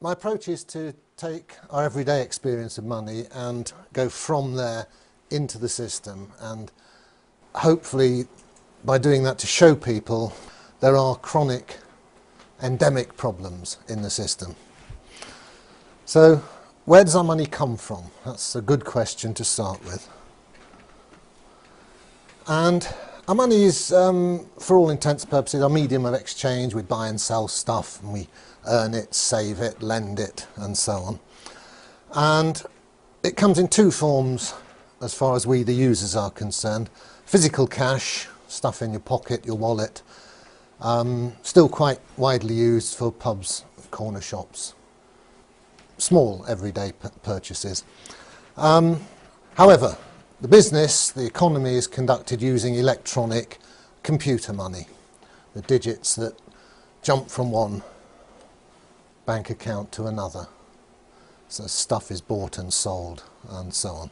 My approach is to take our everyday experience of money and go from there into the system, and hopefully by doing that to show people there are chronic endemic problems in the system. So where does our money come from? That's a good question to start with. And our money is, for all intents and purposes, our medium of exchange. We buy and sell stuff, and we earn it, save it, lend it, and so on. And it comes in two forms as far as we, the users, are concerned. Physical cash, stuff in your pocket, your wallet, still quite widely used for pubs, corner shops, small everyday purchases. However, the business, the economy is conducted using electronic computer money, the digits that jump from one bank account to another. So stuff is bought and sold and so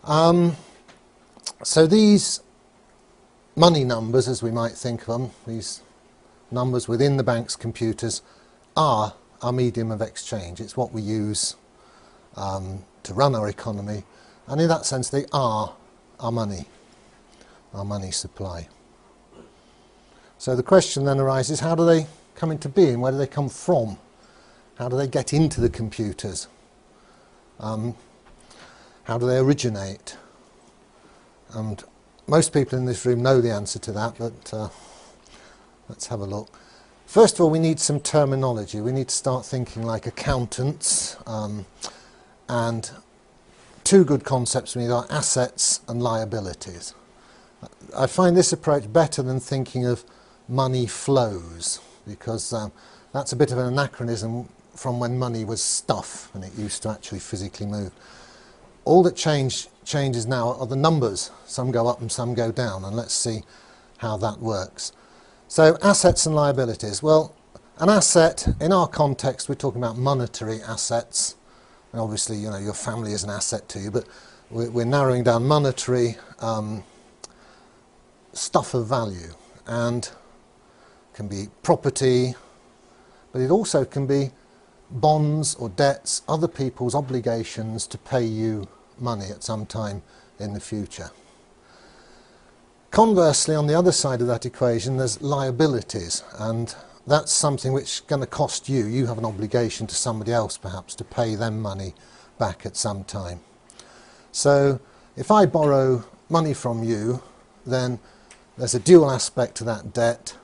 on. So these money numbers, as we might think of them, these numbers within the bank's computers, are our medium of exchange. It's what we use to run our economy, and in that sense they are our money supply. So the question then arises, how do they come into being? Where do they come from? How do they get into the computers? How do they originate? And most people in this room know the answer to that, but let's have a look. First of all, we need some terminology. We need to start thinking like accountants, and two good concepts we need are assets and liabilities. I find this approach better than thinking of money flows, because that's a bit of an anachronism from when money was stuff and it used to actually physically move. All that changes now are the numbers. Some go up and some go down, and let's see how that works. So assets and liabilities. Well, an asset, in our context, we're talking about monetary assets. And obviously, you know, your family is an asset to you, but we're narrowing down monetary stuff of value, and can be property, but it also can be bonds or debts, other people's obligations to pay you money at some time in the future. Conversely, on the other side of that equation, there's liabilities, and that's something which is going to cost you. You have an obligation to somebody else, perhaps, to pay them money back at some time. So if I borrow money from you, then there's a dual aspect to that debt.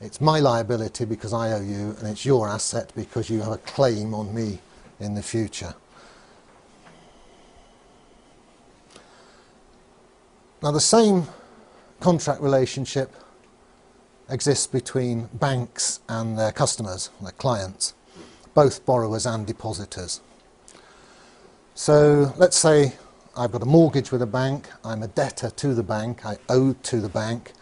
It's my liability because I owe you, and it's your asset because you have a claim on me in the future. Now, the same contract relationship exists between banks and their customers, their clients, both borrowers and depositors. So let's say I've got a mortgage with a bank, I'm a debtor to the bank, I owe to the bank,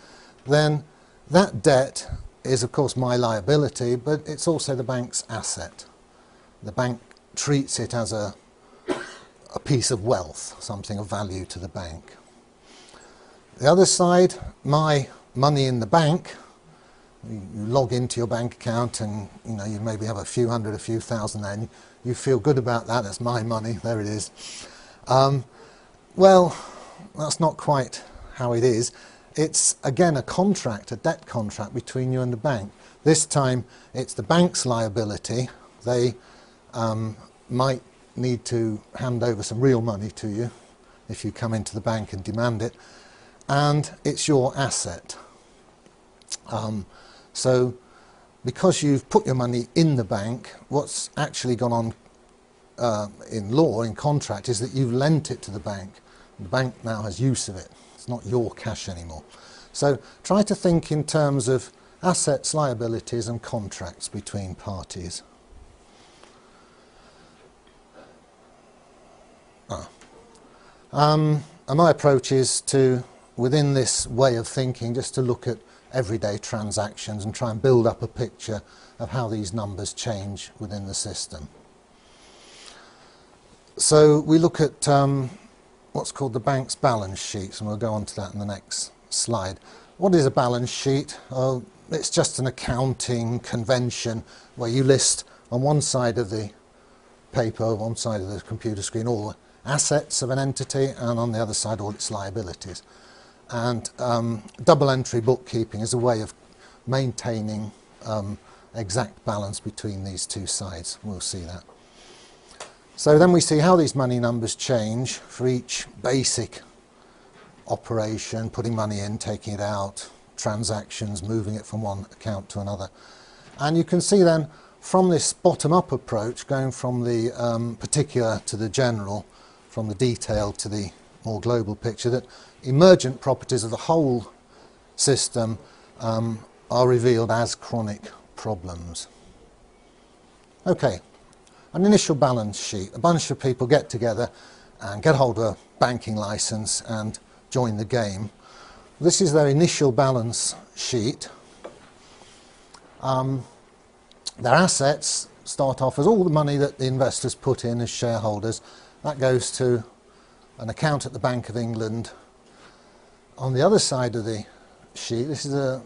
then that debt is of course my liability, but it's also the bank's asset. The bank treats it as a piece of wealth, something of value to the bank. The other side, my money in the bank, you log into your bank account and you maybe have a few hundred, a few thousand there, and you feel good about that. That's my money, there it is. Well, that's not quite how it is. It's again a contract, a debt contract between you and the bank. This time it's the bank's liability. They might need to hand over some real money to you if you come into the bank and demand it, and it's your asset. So because you've put your money in the bank, what's actually gone on in law, in contract, is that you've lent it to the bank. The bank now has use of it. It's not your cash anymore. So try to think in terms of assets, liabilities and contracts between parties. And my approach is to, within this way of thinking, just to look at everyday transactions and try and build up a picture of how these numbers change within the system. So we look at what's called the bank's balance sheets, and we'll go on to that in the next slide. What is a balance sheet? It's just an accounting convention where you list on one side of the paper, one side of the computer screen, all the assets of an entity, and on the other side all its liabilities. And double entry bookkeeping is a way of maintaining exact balance between these two sides. We'll see that. So then we see how these money numbers change for each basic operation, putting money in, taking it out, transactions, moving it from one account to another. And you can see then from this bottom-up approach, going from the particular to the general, from the detailed to the more global picture, that emergent properties of the whole system are revealed as chronic problems. Okay, an initial balance sheet. A bunch of people get together and get hold of a banking license and join the game. This is their initial balance sheet. Their assets start off as all the money that the investors put in as shareholders. That goes to an account at the Bank of England. On the other side of the sheet, this is a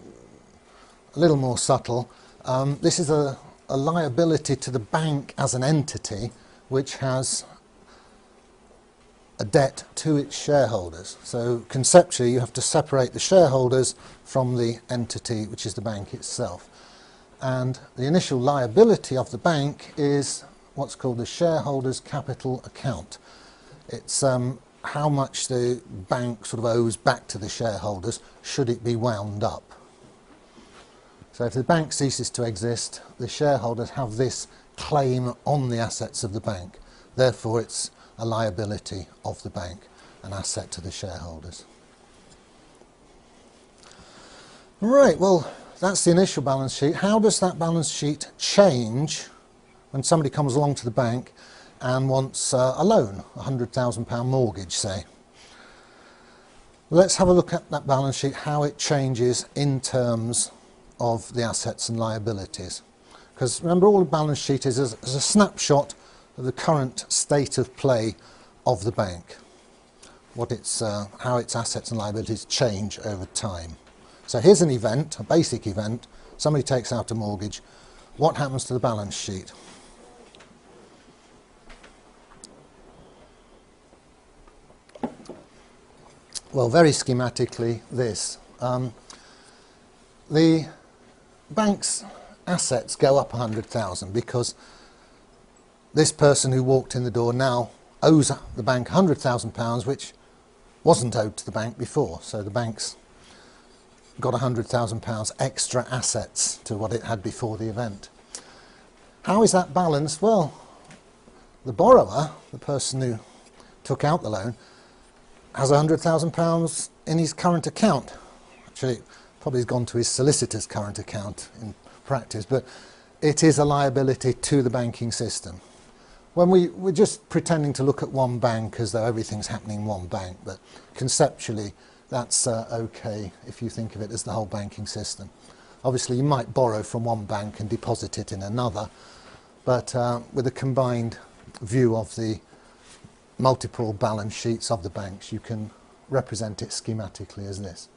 little more subtle. This is a liability to the bank as an entity which has a debt to its shareholders. So conceptually you have to separate the shareholders from the entity which is the bank itself. And the initial liability of the bank is what's called the shareholders' capital account. It's how much the bank sort of owes back to the shareholders should it be wound up. So if the bank ceases to exist, the shareholders have this claim on the assets of the bank. Therefore it's a liability of the bank, an asset to the shareholders. Right, well, that's the initial balance sheet. How does that balance sheet change when somebody comes along to the bank and wants a loan, a £100,000 mortgage, say? Let's have a look at that balance sheet, how it changes in terms of the assets and liabilities. Because remember, all the balance sheet is a snapshot of the current state of play of the bank, how its assets and liabilities change over time. So here's an event, a basic event. Somebody takes out a mortgage. What happens to the balance sheet? Well, very schematically, this. The bank's assets go up 100,000 because this person who walked in the door now owes the bank £100,000, which wasn't owed to the bank before. So the bank's got £100,000 extra assets to what it had before the event. How is that balanced? Well, the borrower, the person who took out the loan, has £100,000 in his current account. Actually, probably has gone to his solicitor's current account in practice, but it is a liability to the banking system. When we're just pretending to look at one bank as though everything's happening in one bank, but conceptually that's okay if you think of it as the whole banking system. Obviously you might borrow from one bank and deposit it in another, but with a combined view of the multiple balance sheets of the banks, you can represent it schematically as this.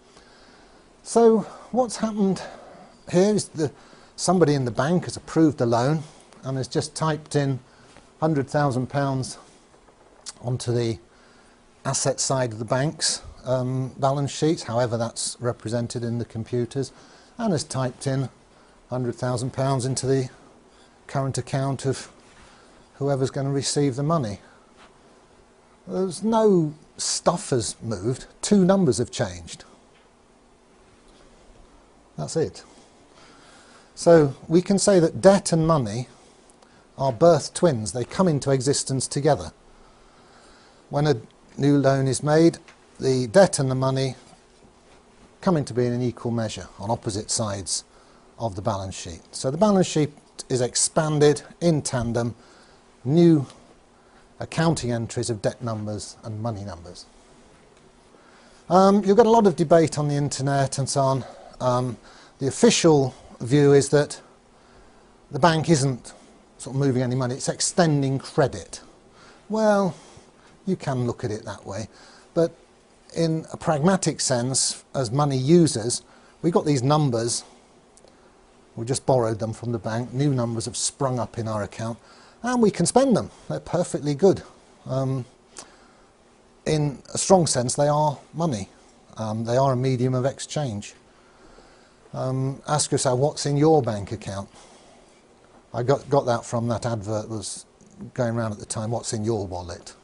So what's happened here is somebody in the bank has approved a loan and has just typed in £100,000 onto the asset side of the bank's balance sheet, however that's represented in the computers, and has typed in £100,000 into the current account of whoever's going to receive the money. There's no stuff has moved, two numbers have changed. That's it. So we can say that debt and money are birth twins. They come into existence together. When a new loan is made, the debt and the money come into being in equal measure on opposite sides of the balance sheet. So the balance sheet is expanded in tandem, new accounting entries of debt numbers and money numbers. You've got a lot of debate on the internet and so on. The official view is that the bank isn't sort of moving any money, it's extending credit. Well, you can look at it that way, but in a pragmatic sense, as money users, we've got these numbers We just borrowed them from the bank. New numbers have sprung up in our account, and we can spend them. They're perfectly good. In a strong sense, they are money. They are a medium of exchange. Ask yourself, what's in your bank account? I got that from that advert that was going around at the time. What's in your wallet?